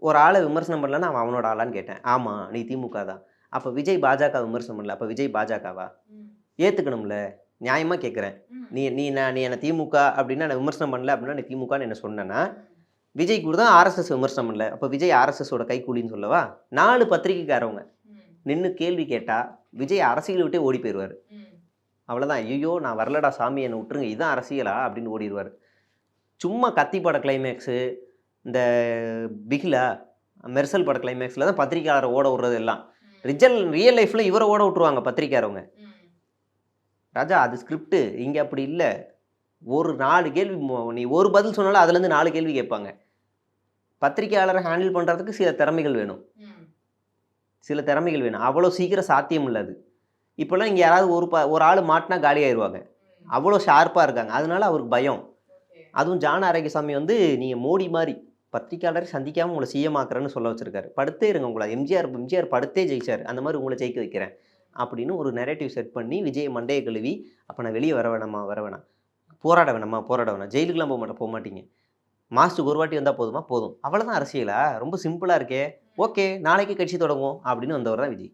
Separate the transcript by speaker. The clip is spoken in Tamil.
Speaker 1: ஒரு ஆளை விமர்சனம் பண்ணலன்னா அவன் அவனோட ஆளான்னு கேட்டேன். ஆமாம் நீ திமுக தான். அப்போ விஜய் பாஜக விமர்சனம் பண்ணல, அப்போ விஜய் பாஜகவா? ஏற்றுக்கணும்ல, நியாயமாக கேட்குறேன். நீ நீ நான் நீ என்னை திமுக அப்படின்னா நான் விமர்சனம் பண்ணல அப்படின்னா நீ திமுகன்னு என்ன சொன்னேன்னா, விஜய் கூட தான் ஆர்எஸ்எஸ் விமர்சனம் பண்ணல, அப்போ விஜய் ஆர்எஸ்எஸோட கைக்கூலின்னு சொல்லவா? 4 பத்திரிக்கைக்காரவங்க நின்று கேள்வி கேட்டால் விஜய் அரசியல் விட்டே ஓடி போயிடுவார். அவ்வளோதான். ஐயோ நான் வரலடா சாமி என்னை விட்டுருங்க, இதுதான் அரசியலா அப்படின்னு ஓடிடுவார். சும்மா கத்தி பட கிளைமேக்ஸு, இந்த பிகிலா மெர்சல் பட கிளைமேக்ஸில் தான் பத்திரிக்கையாளரை ஓட விடுறது எல்லாம். ரியல் லைஃப்பில் இவரை ஓட விட்டுருவாங்க பத்திரிக்கையாரவங்க. ராஜா அது ஸ்கிரிப்டு, இங்கே அப்படி இல்லை. ஒரு 4 கேள்வி நீ ஒரு பதில் சொன்னாலும் அதுலேருந்து 4 கேள்வி கேட்பாங்க. பத்திரிக்கையாளரை ஹேண்டில் பண்ணுறதுக்கு சில திறமைகள் வேணும். அவ்வளோ சீக்கிரம் சாத்தியம் இல்லை அது. இப்போல்லாம் இங்கே யாராவது ஒரு ஆள் மாட்டினா காலி ஆயிடுவாங்க. அவ்வளோ ஷார்ப்பாக இருக்காங்க. அதனால அவருக்கு பயம். அதுவும் ஜான் ஆரோக்கியசாமி வந்து நீங்கள் மோடி மாதிரி பத்திரிக்கையாளரை சந்திக்காமல் உங்களை சிஎம் ஆக்குறேன்னு சொல்ல வச்சுருக்காரு. படுத்தே இருங்க, உங்களை எம்ஜிஆர் படுத்தே ஜெயிச்சார், அந்த மாதிரி உங்களை ஜெயிக்க வைக்கிறேன் அப்படின்னு ஒரு நெரேட்டிவ் செட் பண்ணி விஜய் மண்டையை கழுவி, அப்போ நான் வெளியே வர வேணாம், போராட வேணாம், ஜெயிலுக்குலாம் போக மாட்டீங்க, மாதத்துக்கு ஒரு வாட்டி வந்தால் போதுமா? போதும். அவ்வளோதான் அரசியலா? ரொம்ப சிம்பிளாக இருக்கே. ஓகே நாளைக்கு கட்சி தொடங்குவோம் அப்படின்னு வந்தவர் தான் விஜய்.